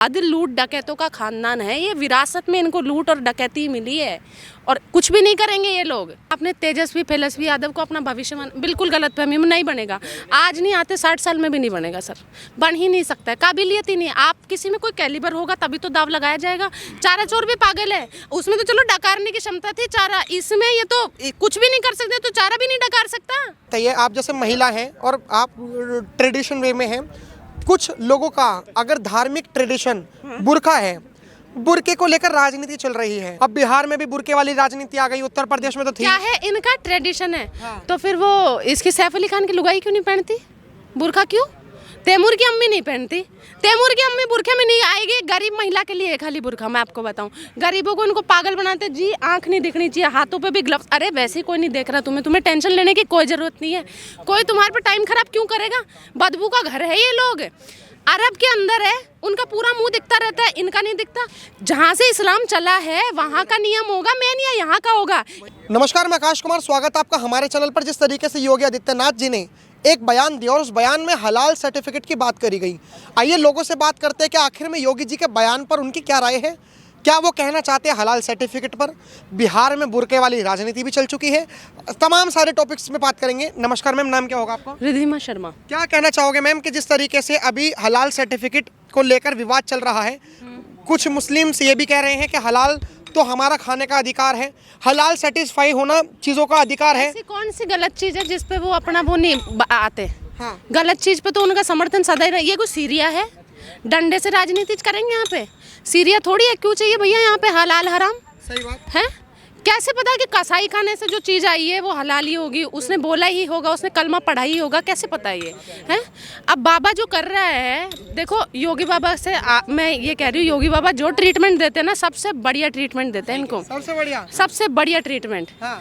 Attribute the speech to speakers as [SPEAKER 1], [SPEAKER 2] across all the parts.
[SPEAKER 1] आदिल लूट डकैतों का खानदान है, ये विरासत में इनको लूट और डकैती मिली है और कुछ भी नहीं करेंगे ये लोग। अपने तेजस्वी यादव को अपना भविष्य बिल्कुल गलतफहमी में नहीं बनेगा। आज नहीं आते 60 साल में भी नहीं बनेगा सर, बन ही नहीं सकता है, काबिलियत ही नहीं। आप किसी में कोई कैलिबर होगा तभी तो दाव लगाया जाएगा। चारा चोर भी पागल है, उसमें तो चलो डकारने की क्षमता थी चारा, इसमें ये तो कुछ भी नहीं कर सकते, तो चारा भी नहीं डकार सकता।
[SPEAKER 2] ये आप जैसे महिला हैं और आप ट्रेडिशन वे में हैं, कुछ लोगों का अगर धार्मिक ट्रेडिशन बुर्का है, बुरके को लेकर राजनीति चल रही है। अब बिहार में भी बुरके वाली राजनीति आ गई, उत्तर प्रदेश में तो थी।
[SPEAKER 1] क्या है, इनका ट्रेडिशन है। तो फिर वो इसकी सैफ अली खान की लुगाई क्यों नहीं पहनती बुरका? क्यों तैमूर की अम्मी नहीं पहनती? तैमूर की अम्मी बुरखे में नहीं आएगी। गरीब महिला के लिए खाली बुरखा, मैं आपको बताऊं, गरीबों को इनको पागल बनाते जी। आंख नहीं दिखनी चाहिए, हाथों पे भी ग्लव्स। अरे वैसे ही कोई नहीं देख रहा तुम्हें टेंशन लेने की कोई जरूरत नहीं है। कोई तुम्हारे पे टाइम खराब क्यों करेगा? बदबू का घर है ये लोग, अरब के अंदर है, उनका पूरा मुंह दिखता रहता है, इनका नहीं दिखता। जहाँ से इस्लाम चला है वहाँ का नियम होगा, मेन या यहाँ का होगा।
[SPEAKER 2] नमस्कार, मैं आकाश कुमार, स्वागत है आपका हमारे चैनल पर। जिस तरीके से योगी आदित्यनाथ जी ने एक बयान दिया और उस बयान में हलाल सर्टिफिकेट की बात करी गई, आइए लोगों से बात करते हैं कि आखिर में योगी जी के बयान पर उनकी क्या राय है। क्या वो कहना चाहते हैं हलाल सर्टिफिकेट पर? बिहार में बुरके वाली राजनीति भी चल चुकी है। तमाम सारे टॉपिक्स में बात करेंगे। नमस्कार मैम, नाम क्या होगा आपका?
[SPEAKER 1] रिधिमा शर्मा।
[SPEAKER 2] क्या कहना चाहोगे मैम कि जिस तरीके से अभी हलाल सर्टिफिकेट को लेकर विवाद चल रहा है, कुछ मुस्लिम्स ये भी कह रहे हैं कि हलाल तो हमारा खाने का अधिकार है, हलाल सेटिस्फाई होना चीज़ों का अधिकार है।
[SPEAKER 1] ऐसी कौन सी गलत चीज़ है जिस पे वो अपना वो नहीं आते?
[SPEAKER 2] हाँ।
[SPEAKER 1] गलत चीज़ पे तो उनका समर्थन सदा ही रहा। ये कोई सीरिया है डंडे से राजनीति करेंगे यहाँ पे? सीरिया थोड़ी है। क्यों चाहिए भैया यहाँ पे हलाल हराम?
[SPEAKER 2] सही बात
[SPEAKER 1] है। कैसे पता कि कसाई खाने से जो चीज़ आई है वो हलाल ही होगी? उसने बोला ही होगा, उसने कलमा पढ़ा ही होगा, कैसे पता ये है? अब बाबा जो कर रहा है, देखो योगी बाबा से मैं ये कह रही हूँ, योगी बाबा जो ट्रीटमेंट देते हैं ना, सबसे बढ़िया ट्रीटमेंट देते हैं इनको, सबसे बढ़िया ट्रीटमेंट।
[SPEAKER 2] हाँ।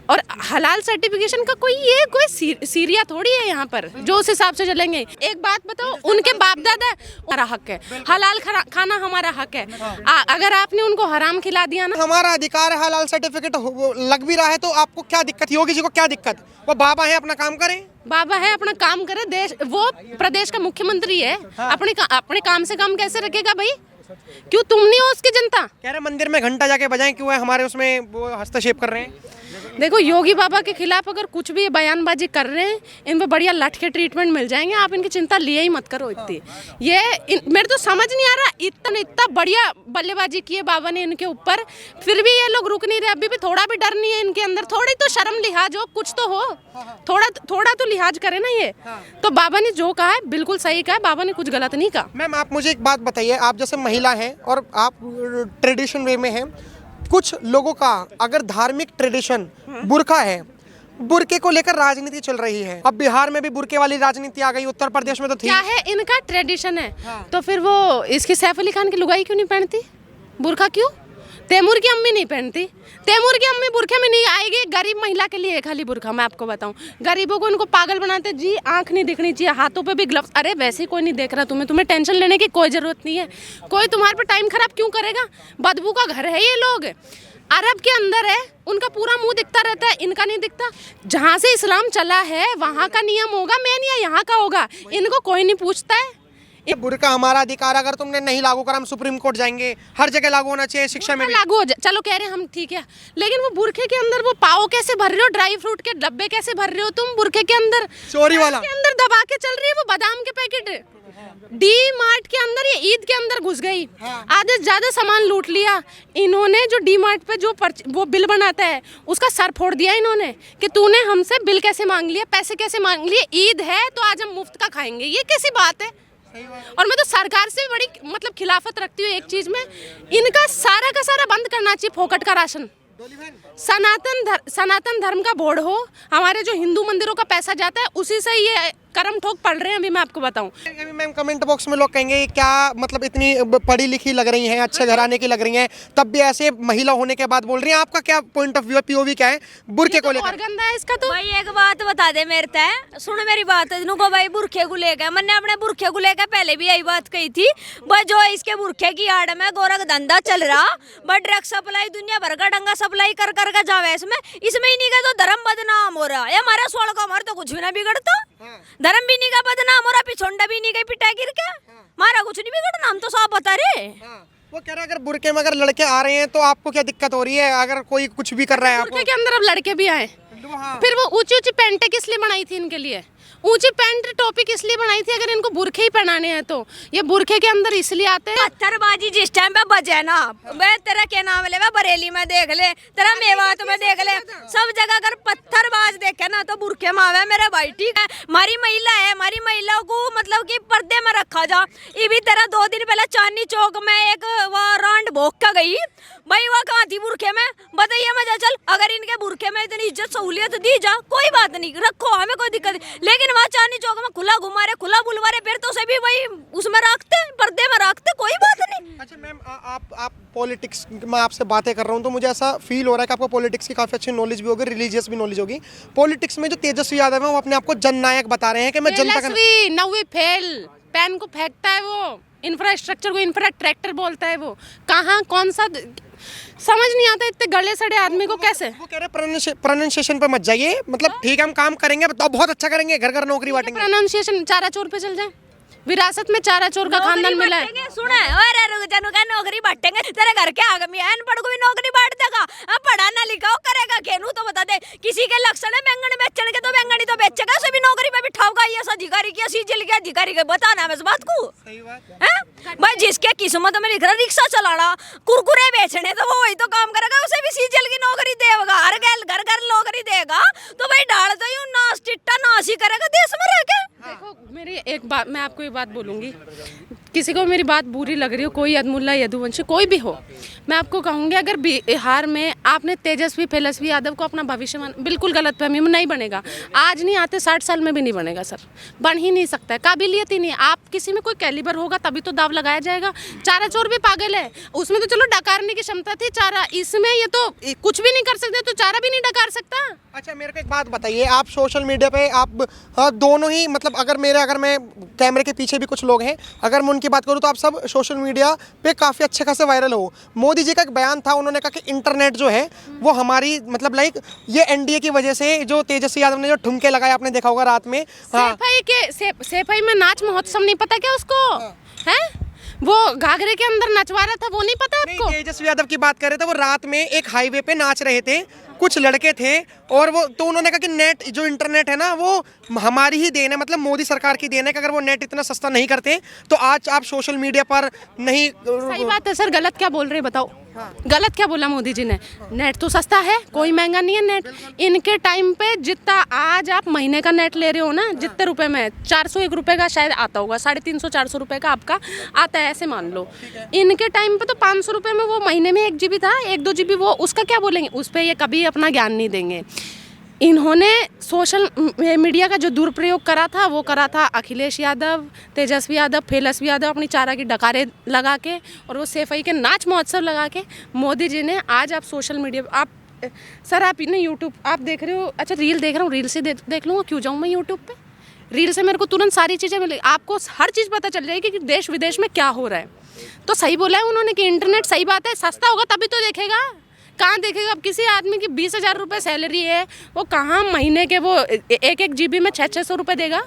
[SPEAKER 1] और हलाल सर्टिफिकेशन का कोई सीरिया थोड़ी है यहाँ पर जो उस हिसाब से चलेंगे। एक बात बताओ, उनके बाप दादा, हमारा हक है हलाल खाना, हमारा हक है। अगर आपने उनको हराम खिला दिया ना,
[SPEAKER 2] हमारा अधिकार है। हलाल सर्टिफिकेट लग भी रहा है तो आपको क्या दिक्कत? योगी जी को क्या दिक्कत? वो बाबा है, अपना काम करें।
[SPEAKER 1] बाबा है, अपना काम करे। देश, वो प्रदेश का मुख्यमंत्री है। हाँ। अपने काम से काम कैसे रखेगा भाई? क्यों तुम नहीं हो उसकी जनता?
[SPEAKER 2] कह रहे मंदिर में घंटा जाके बजाएं, क्यों है हमारे उसमें वो हस्तक्षेप कर रहे हैं?
[SPEAKER 1] देखो योगी बाबा के खिलाफ अगर कुछ भी बयानबाजी कर रहे हैं, इन पे बढ़िया लट के ट्रीटमेंट मिल जाएंगे। आप इनकी चिंता लिए ही मत करो इतनी। मेरे तो समझ नहीं आ रहा, इतना बढ़िया बल्लेबाजी की है बाबा ने इनके ऊपर, फिर भी ये लोग रुक नहीं रहे। अभी भी थोड़ा भी डर नहीं है इनके अंदर। थोड़ी तो शर्म लिहाज हो, कुछ तो हो, थोड़ा तो लिहाज करे ना ये। तो बाबा ने जो कहा है बिल्कुल सही कहा है, बाबा ने कुछ गलत नहीं कहा।
[SPEAKER 2] मैम आप मुझे एक बात बताइए, आप जैसे महिला हैं और आप ट्रेडिशन वे में हैं, कुछ लोगों का अगर धार्मिक ट्रेडिशन बुरका है, बुरके को लेकर राजनीति चल रही है। अब बिहार में भी बुरके वाली राजनीति आ गई, उत्तर प्रदेश में तो थी।
[SPEAKER 1] क्या है, इनका ट्रेडिशन है। तो फिर वो इसकी सैफ अली खान की लुगाई क्यों नहीं पहनती बुरखा? क्यों तैमूर की अम्मी नहीं पहनती? तैमूर की अम्मी बुरखे में नहीं आएगी। गरीब महिला के लिए खाली बुरखा, मैं आपको बताऊं, गरीबों को इनको पागल बनाते जी। आंख नहीं दिखनी चाहिए, हाथों पे भी ग्लव्स। अरे वैसे ही कोई नहीं देख रहा तुम्हें टेंशन लेने की कोई जरूरत नहीं है। कोई तुम्हारे पे टाइम खराब क्यों करेगा? बदबू का घर है ये लोग, अरब के अंदर है, उनका पूरा मुंह दिखता रहता है, इनका नहीं दिखता। जहाँ से इस्लाम चला है वहाँ का नियम होगा, मेन या यहाँ का होगा, इनको कोई नहीं पूछता है।
[SPEAKER 2] बुरका हमारा अधिकार, अगर तुमने नहीं लागू करा हम सुप्रीम कोर्ट जाएंगे। हर जगह लागू होना चाहिए, शिक्षा में भी
[SPEAKER 1] लागू हो जाए। चलो कह रहे हैं हम, ठीक है, लेकिन वो बुरखे के अंदर वो पाव कैसे भर रहे हो? ड्राई फ्रूट के डब्बे कैसे भर रहे हो तुम बुरखे के अंदर?
[SPEAKER 2] चोरी वाला
[SPEAKER 1] के अंदर दबा के चल रही है वो बादाम के पैकेट। डी मार्ट के अंदर, ये ईद के अंदर घुस गई। आधे ज्यादा सामान लूट लिया इन्होंने। जो डी मार्ट पे जो वो बिल बनाता है उसका सर फोड़ दिया इन्होंने कि तूने हमसे बिल कैसे मांग लिया, पैसे कैसे मांग लिए? ईद है तो आज हम मुफ्त का खाएंगे, ये कैसी बात है? और मैं तो सरकार से बड़ी मतलब खिलाफत रखती हूँ एक चीज में, इनका सारा का सारा बंद करना चाहिए फोकट का राशन। सनातन धर्म का बोर्ड हो, हमारे जो हिंदू मंदिरों का पैसा जाता है उसी से ये करम ठोक पड़ रहे हैं। अभी मैं आपको बताऊं,
[SPEAKER 2] मैम कमेंट बॉक्स में लोग कहेंगे क्या मतलब इतनी पढ़ी लिखी लग रही हैं, अच्छे घराने की लग रही हैं, तब भी ऐसे महिला होने के बाद बोल रही हैं। आपका क्या पॉइंट ऑफ व्यू, पीओवी क्या है बुरके को लेकर?
[SPEAKER 1] और गंदा है इसका तो।
[SPEAKER 3] भाई एक बात बता दे मेरे ते, सुन मेरी बात है को भाई, बुरखे को लेकर मैंने अपने बुरखे को लेकर पहले भी यही बात कही थी। भाई जो इसके बुरखे की आड़ में गोरख धंधा चल रहा, बट ड्रग सप्लाई दुनिया भर का डंगा सप्लाई कर कर जावे इसमें ही नहीं गए तो धर्म बदनाम हो रहा है। हमारा सोल का हमारे तो कुछ भी ना बिगड़ता। धर्म भी नहीं का बदनाम और पिछोंडा भी नहीं गई पिटा गिर के मारा कुछ नहीं बिगड़ना हम तो साफ बता रहे।
[SPEAKER 2] वो कह रहे हैं अगर बुरके में अगर लड़के आ रहे हैं तो आपको क्या दिक्कत हो रही है अगर कोई कुछ भी कर रहा है आपको?
[SPEAKER 1] बुरखे के अंदर अब लड़के भी आए। फिर वो ऊंची ऊंची पैंटें किस लिए बनाई थी इनके लिए? ऊंची पैंट टोपी किस लिए बनाई थी अगर इनको बुरखे ही पहनाने हैं तो? ये बुरखे के अंदर इसलिए आते हैं।
[SPEAKER 3] पत्थरबाजी जिस टाइम पे बजे ना वे तेरा क्या नाम ले वे बरेली में देख ले तेरा मेवात में देख ले सब जगह अगर पत्थरबाज देखे ना तो बुरखे में आवे मेरे भाई। ठीक है हमारी महिला है हमारी महिलाओं को मतलब कि पर्दे में रखा जा। ये भी तेरा 2 दिन पहले चांदनी चौक में एक वो रांड भोग का गई भाई वो कहाँ थी बुरखे में बताइए मजा चल। अगर इनके बुरखे में इतनी इज्जत सहूलियत दी जा कोई बात नहीं रखो हमें कोई दिक्कत नहीं लेकिन वहाँ चांदनी चौक में खुला घुमा रहे खुला बुलवा रहे फिर तो उसे भी वही उसमें रखते पर्दे में रखते कोई बात नहीं।
[SPEAKER 2] अच्छा मैम आप पॉलिटिक्स में आपसे बातें कर रहा हूँ तो मुझे ऐसा फील हो रहा है कि आपको पॉलिटिक्स की काफ़ी अच्छी नॉलेज भी होगी रिलीजियस भी नॉलेज होगी। पॉलिटिक्स में जो तेजस्वी यादव है वो अपने आप को जननायक बता रहे हैं कि मैं जनता का
[SPEAKER 1] 9वीं फेल पेन को फेंकता है वो इंफ्रास्ट्रक्चर को इंफ्रास्ट्रक्चर बोलता है वो कहाँ कौन सा समझ नहीं आता इतने गले सड़े आदमी को कैसे।
[SPEAKER 2] वो कह रहे हैं प्रोनाउंसिएशन पे मत जाइए मतलब ठीक है हम काम करेंगे तो बहुत अच्छा करेंगे घर घर नौकरी बांटेंगे।
[SPEAKER 1] प्रोनाउंसिएशन चारा चोर पे चल जाए विरासत में चारा चोर का खानदान मिला है।
[SPEAKER 3] सुना अरे रुक जानू का नौकरी बांटेंगे तेरे घर के आगे में अनपढ़ को भी नौकरी बांट देगा। अब पढ़ा ना लिखा करेगा केनू तो बता दे किसी के लक्षण है बैंगन बेचने के तो बैंगनी तो बेचेगा उसे भी नौकरी पे बिठाओगा ये अधिकारी की सीजल के अधिकारी के बताना है इस बात को।
[SPEAKER 2] सही बात
[SPEAKER 3] है भाई जिसके किस्मत में लिख रहा रिक्शा चलाना कुरकुरे बेचने तो वो वही तो काम करेगा उसे भी सीजल की नौकरी देगा हर घर घर नौकरी देगा तो भाई डाल तो यूं नाश टिट्टा नाश ही करेगा देश में रह के।
[SPEAKER 1] देखो मेरी एक बात मैं आपको एक बात बोलूंगी किसी को मेरी बात बुरी लग रही हो कोई अदमुल्ला यदुवंशी कोई भी हो मैं आपको कहूंगी अगर बिहार में आपने तेजस्वी तेजस्वी यादव को अपना भविष्य बिल्कुल गलतफहमी में नहीं बनेगा आज नहीं आते 60 साल में भी नहीं बनेगा सर बन ही नहीं सकता है काबिलियत ही नहीं आप किसी में कोई कैलिबर होगा तभी तो दाव लगाया जाएगा। चारा चोर भी पागल है उसमें तो चलो डकारने की क्षमता थी चारा इसमें ये तो कुछ भी नहीं कर सकते तो चारा भी नहीं डकार सकता।
[SPEAKER 2] अच्छा मेरे को एक बात बताइए आप सोशल मीडिया पे आप दोनों ही मतलब अगर मैं कैमरे के पीछे भी कुछ लोग हैं अगर मैं उनकी बात करूं तो आप सब सोशल मीडिया पे काफ़ी अच्छे खासे वायरल हो। मोदी जी का एक बयान था उन्होंने कहा कि इंटरनेट जो है वो हमारी मतलब लाइक ये एनडीए की वजह से जो तेजस्वी यादव ने जो ठुमके लगाए आपने देखा होगा रात में।
[SPEAKER 1] सेफाई में नाच महोत्सव नहीं पता क्या उसको है वो घाघरे के अंदर नचवा रहा था वो नहीं पता आपको?
[SPEAKER 2] तेजस्वी यादव की बात कर रहे थे वो रात में एक हाईवे पे नाच रहे थे कुछ लड़के थे और वो तो उन्होंने कहा कि नेट जो इंटरनेट है ना वो हमारी ही देन है मतलब मोदी सरकार की देन है कि अगर वो नेट इतना सस्ता नहीं करते तो आज आप सोशल मीडिया पर नहीं।
[SPEAKER 1] सही बात है सर गलत क्या बोल रहे बताओ गलत क्या बोला मोदी जी ने? नेट तो सस्ता है कोई महंगा नहीं है नेट इनके टाइम पे जितना आज आप महीने का नेट ले रहे हो ना जितने रुपए में 401 रुपए का शायद आता होगा 350-400 रुपए का आपका आता है ऐसे मान लो इनके टाइम पे तो 500 रुपए में वो महीने में 1 GB था 1-2 GB वो उसका क्या बोलेंगे उस पर ये कभी अपना ज्ञान नहीं देंगे। इन्होंने सोशल मीडिया का जो दुरुपयोग करा था वो करा था अखिलेश यादव तेजस्वी यादव तेजस्वी यादव अपनी चारा की डकारे लगा के और वो सेफई के नाच महोत्सव लगा के मोदी जी ने आज आप सोशल मीडिया आप सर आप इन्हें यूट्यूब आप देख रहे हो अच्छा रील देख रहा हूँ रील से देख लूँगा क्यों जाऊँ मैं यूट्यूब पे रील से मेरे को तुरंत सारी चीज़ें मिलेगी आपको हर चीज़ पता चल जाएगी कि देश विदेश में क्या हो रहा है। तो सही बोला है उन्होंने कि इंटरनेट सही बात है सस्ता होगा तभी तो देखेगा कहाँ देखेगा। अब किसी आदमी की 20,000 रुपये सैलरी है वो कहाँ महीने के वो 1-1 GB में 600-600 रुपये देगा।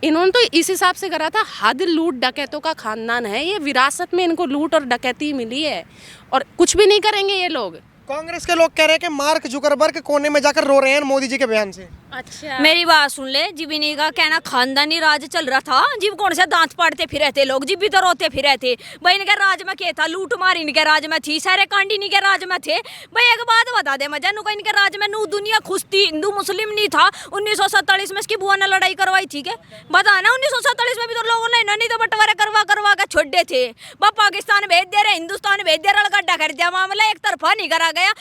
[SPEAKER 1] इन्होंने तो इस हिसाब से करा था हद लूट डकैतों का खानदान है ये विरासत में इनको लूट और डकैती मिली है और कुछ भी नहीं करेंगे ये लोग।
[SPEAKER 2] कांग्रेस के लोग कह रहे हैं कि मार्क जुकरबर्ग कोने में जाकर रो रहे हैं मोदी जी के बयान से।
[SPEAKER 3] अच्छा मेरी बात सुन ले जीबिनी का कहना खानदानी राज चल रहा था जीव कौन से दांत पाड़ते फिर रहते लोग जीव भी तो रोते फिर रहते भाई इनके राज में क्या था लूट मार इनके राज में थी सारे कांडी इनके राज में थे। भाई एक बात बता दे मजा नु इनके राज में नू दुनिया खुश थी हिंदू मुस्लिम नहीं था 1947 में इसकी बुआ ने लड़ाई करवाई थी क्या बता ना 1947 में भी तो लोगों ने नहीं तो बंटवारे करवा के छोड़ दे थे पाकिस्तान भेज दे रहे हिंदुस्तान भेज दे रहा गड्ढा कर दिया मामला एक तरफा नहीं करा गया